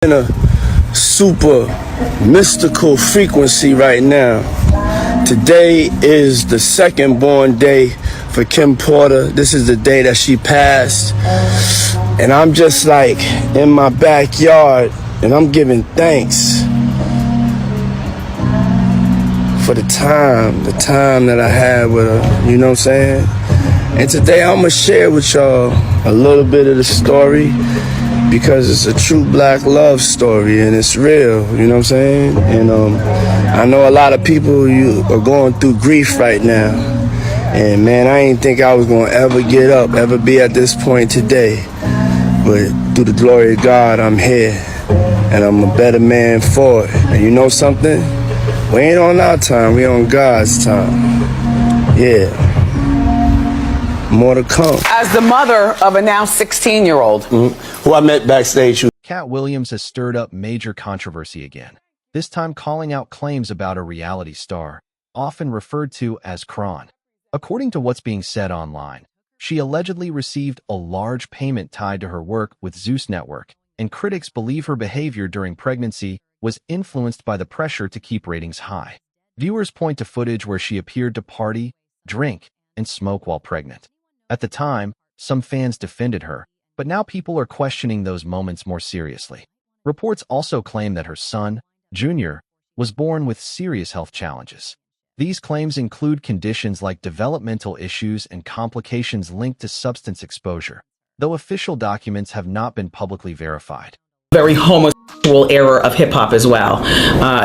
In a super mystical frequency right now. Today is the second born day for Kim Porter. This is the day that she passed. And I'm just like in my backyard and I'm giving thanks for the time that I had with her, you know what I'm saying? And today I'm gonna share with y'all a little bit of the story because it's a true black love story and it's real, you know what I'm saying? And I know a lot of people you are going through grief right now. And man, I ain't think I was gonna ever get up, ever be at this point today. But through the glory of God, I'm here and I'm a better man for it. And you know something? We ain't on our time, we on God's time. Yeah. More to come. As the mother of a now 16-year-old. Who I met backstage. Cat Williams has stirred up major controversy again, this time calling out claims about a reality star, often referred to as Kron. According to what's being said online, she allegedly received a large payment tied to her work with Zeus Network, and critics believe her behavior during pregnancy was influenced by the pressure to keep ratings high. Viewers point to footage where she appeared to party, drink, and smoke while pregnant. At the time, some fans defended her, but now people are questioning those moments more seriously. Reports also claim that her son, Junior, was born with serious health challenges. These claims include conditions like developmental issues and complications linked to substance exposure, though official documents have not been publicly verified. Very homosexual era of hip-hop as well.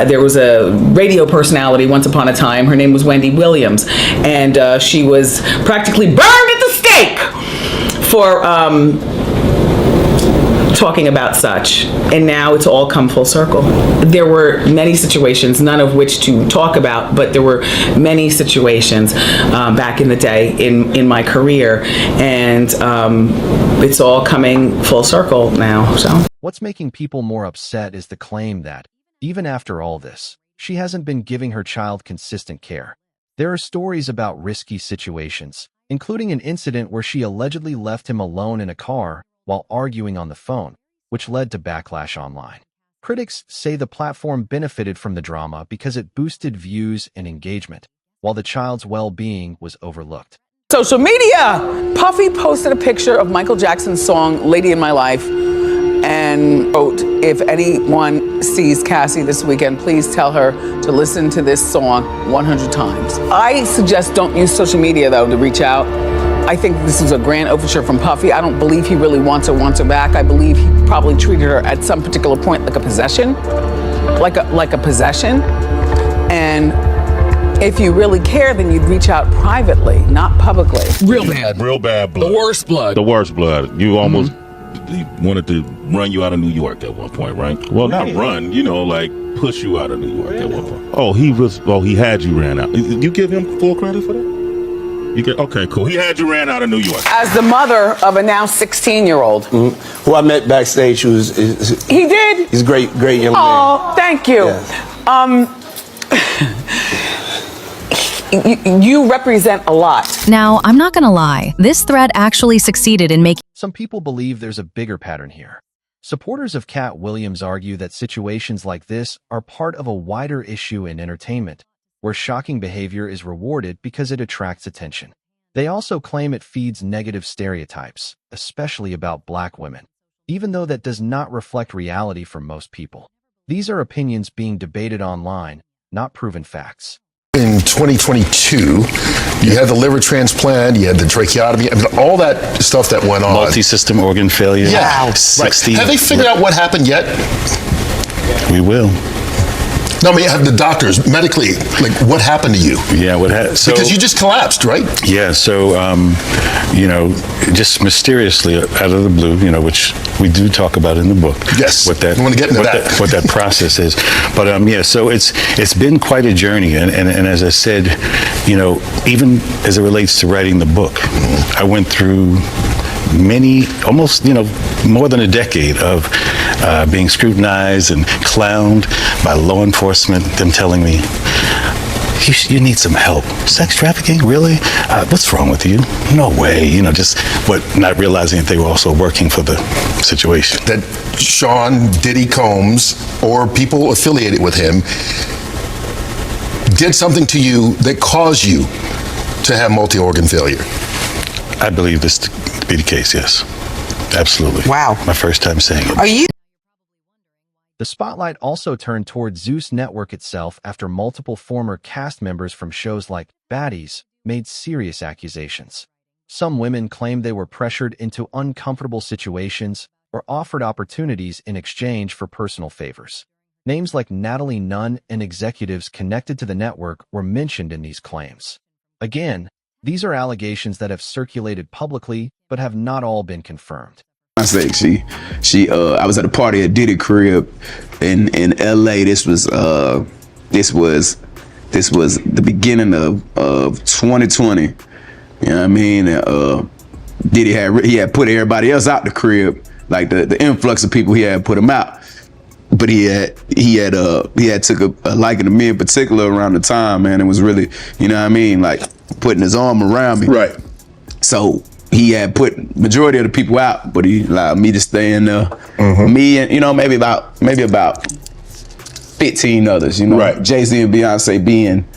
There was a radio personality once upon a time. Her name was Wendy Williams, and she was practically burned at the stake for talking about such. And now it's all come full circle. There were many situations, none of which to talk about, but there were many situations back in the day in my career, and it's all coming full circle now. So what's making people more upset is the claim that, even after all this, she hasn't been giving her child consistent care. There are stories about risky situations, including an incident where she allegedly left him alone in a car while arguing on the phone, which led to backlash online. Critics say the platform benefited from the drama because it boosted views and engagement, while the child's well-being was overlooked. social media. Puffy posted a picture of Michael Jackson's song, Lady in My Life, and wrote, if anyone sees Cassie this weekend, please tell her to listen to this song 100 times. I suggest don't use social media, though, to reach out. I think this is a grand overture from Puffy. I don't believe he really wants her back. I believe he probably treated her at some particular point like a possession, like a possession. And if you really care, then you'd reach out privately, not publicly. Real bad blood. The worst blood. The worst blood. You almost he wanted to run you out of New York at one point, right? Well, not run, like push you out of New York at one point. Oh, he had you ran out. You give him full credit for that? Okay, cool. He had you ran out of New York. As the mother of a now 16-year-old. Who I met backstage. He did? He's a great young man. Oh, thank you. Yeah. You represent a lot. Now, I'm not gonna lie, this thread actually succeeded in making... Some people believe there's a bigger pattern here. Supporters of Cat Williams argue that situations like this are part of a wider issue in entertainment, where shocking behavior is rewarded because it attracts attention. They also claim it feeds negative stereotypes, especially about black women, even though that does not reflect reality for most people. These are opinions being debated online, not proven facts. In 2022, you had the liver transplant, you had the tracheotomy, all that stuff that went on. Multi-system organ failure. Yeah, 60. Right. Have they figured out what happened yet? We will. No, I mean, have the doctors medically, what happened to you? Yeah, what happened? So, because you just collapsed, right? Yeah, so, just mysteriously out of the blue, which we do talk about in the book. Yes, what that, I want to get into that. What that process is. But, so it's been quite a journey. And as I said, even as it relates to writing the book, I went through almost more than a decade of being scrutinized and clowned by law enforcement, them telling me you need some help. Sex trafficking, really? What's wrong with you? No way. Just not realizing that they were also working for the situation. That Sean Diddy Combs or people affiliated with him did something to you that caused you to have multi-organ failure. I believe this to be the case, yes. Absolutely. Wow. My first time saying it. Are you? The spotlight also turned toward Zeus Network itself after multiple former cast members from shows like Baddies made serious accusations. Some women claimed they were pressured into uncomfortable situations or offered opportunities in exchange for personal favors. Names like Natalie Nunn and executives connected to the network were mentioned in these claims. Again, these are allegations that have circulated publicly but have not all been confirmed. I was at a party at Diddy crib in LA. This was the beginning of 2020. You know what I mean? Diddy had put everybody else out the crib, like the influx of people, he had put them out. But he had took a liking to me in particular around the time, man. It was really, you know what I mean, like putting his arm around me. Right. So he had put majority of the people out, but he allowed me to stay in there. Mm-hmm. Me and maybe about 15 others. Right. Jay-Z and Beyonce being,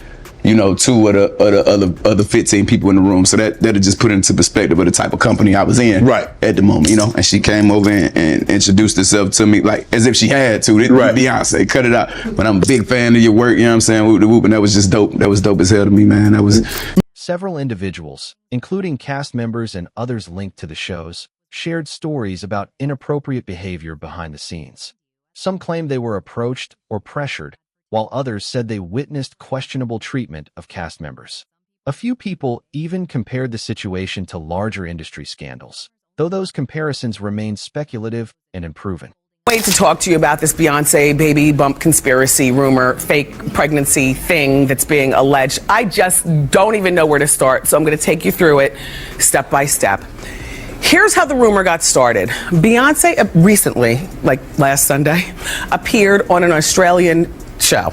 two of the other 15 people in the room. So that'll just put it into perspective of the type of company I was in right at the moment. And she came over and introduced herself to me like as if she had to. Right. Beyonce, cut it out. But I'm a big fan of your work. You know what I'm saying? Whoop the whoop, and that was just dope. That was dope as hell to me, man. That was. Several individuals, including cast members and others linked to the shows, shared stories about inappropriate behavior behind the scenes. Some claimed they were approached or pressured, while others said they witnessed questionable treatment of cast members. A few people even compared the situation to larger industry scandals, though those comparisons remain speculative and unproven. Wait to talk to you about this Beyonce baby bump conspiracy rumor, fake pregnancy thing that's being alleged. I just don't even know where to start, so I'm going to take you through it step by step. Here's how the rumor got started. Beyonce recently, like last Sunday, appeared on an Australian show.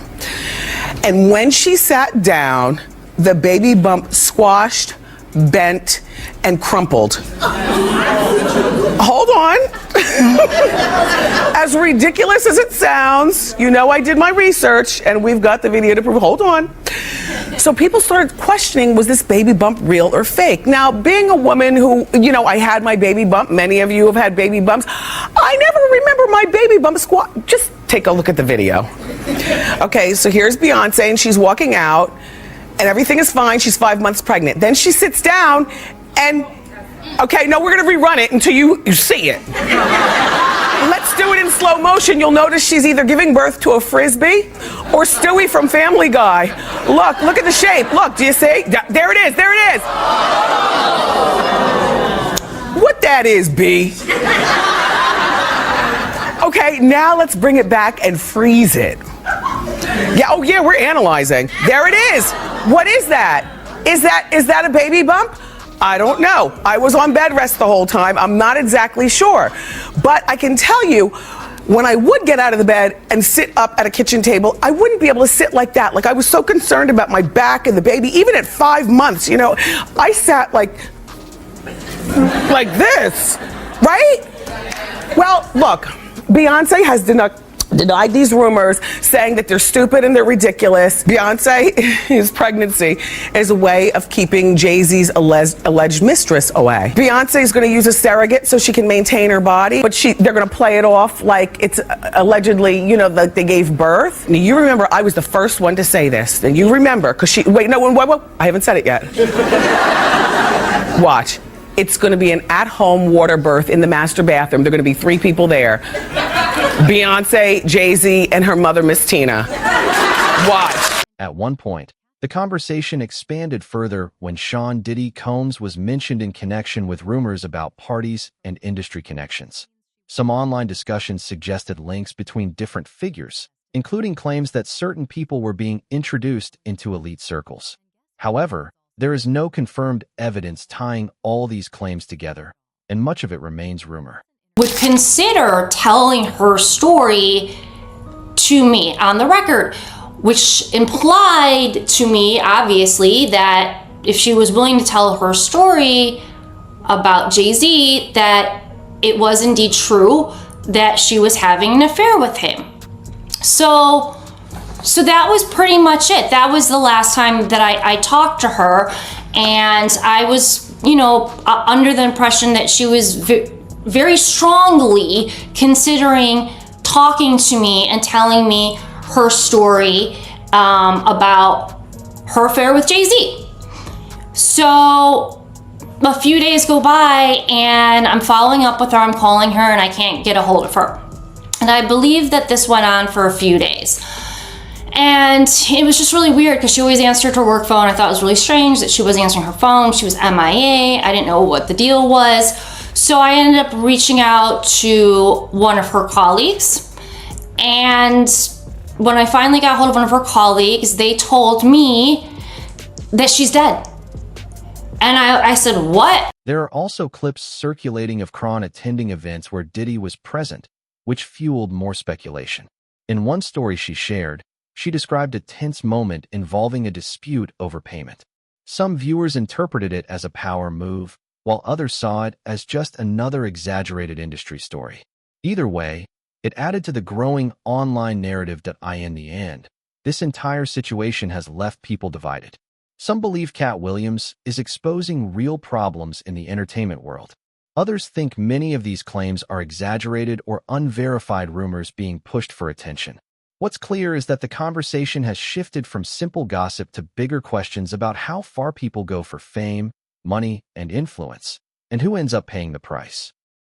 And when she sat down, the baby bump squashed, bent, and crumpled. Hold on. As ridiculous as it sounds, I did my research and we've got the video to prove. Hold on. So people started questioning, was this baby bump real or fake? Now, being a woman who, I had my baby bump, many of you have had baby bumps, I never remember my baby bump squat. Just take a look at the video. Okay, so here's Beyonce and she's walking out and everything is fine. She's 5 months pregnant. Then she sits down and, okay, no, we're gonna rerun it until you see it. Let's do it in slow motion. You'll notice she's either giving birth to a Frisbee or Stewie from Family Guy. Look at the shape. Look, do you see? There it is, there it is. What that is, B? Okay, now let's bring it back and freeze it. Yeah, oh yeah, we're analyzing. There it is. What is that? Is that a baby bump? I don't know. I was on bed rest the whole time. I'm not exactly sure. But I can tell you, when I would get out of the bed and sit up at a kitchen table, I wouldn't be able to sit like that. Like I was so concerned about my back and the baby. Even at 5 months, I sat like this, right? Well, look, Beyonce has denied these rumors, saying that they're stupid and they're ridiculous. Beyonce's pregnancy is a way of keeping Jay-Z's alleged mistress away. Beyonce is going to use a surrogate so she can maintain her body, but they're going to play it off like it's allegedly, like they gave birth. Now, you remember I was the first one to say this, and you remember, because wait, I haven't said it yet. Watch. It's going to be an at-home water birth in the master bathroom. There are going to be 3 people there. Beyonce, Jay-Z, and her mother, Miss Tina. Watch. At one point, the conversation expanded further when Sean Diddy Combs was mentioned in connection with rumors about parties and industry connections. Some online discussions suggested links between different figures, including claims that certain people were being introduced into elite circles. However, there is no confirmed evidence tying all these claims together, and much of it remains rumor. Would consider telling her story to me on the record. which implied to me, obviously, that if she was willing to tell her story about Jay-Z, that it was indeed true that she was having an affair with him. So that was pretty much it. That was the last time that I talked to her, and I was, under the impression that she was very strongly considering talking to me and telling me her story about her affair with Jay-Z. So a few days go by and I'm following up with her, I'm calling her, and I can't get a hold of her. And I believe that this went on for a few days. And it was just really weird because she always answered her work phone. I thought it was really strange that she was answering her phone. She was MIA. I didn't know what the deal was. So I ended up reaching out to one of her colleagues. And when I finally got hold of one of her colleagues, they told me that she's dead. And I said, what? There are also clips circulating of Kron attending events where Diddy was present, which fueled more speculation. In one story she shared, she described a tense moment involving a dispute over payment. Some viewers interpreted it as a power move, while others saw it as just another exaggerated industry story. Either way, it added to the growing online narrative that in the end, this entire situation has left people divided. Some believe Cat Williams is exposing real problems in the entertainment world. Others think many of these claims are exaggerated or unverified rumors being pushed for attention. What's clear is that the conversation has shifted from simple gossip to bigger questions about how far people go for fame, money, and influence, and who ends up paying the price.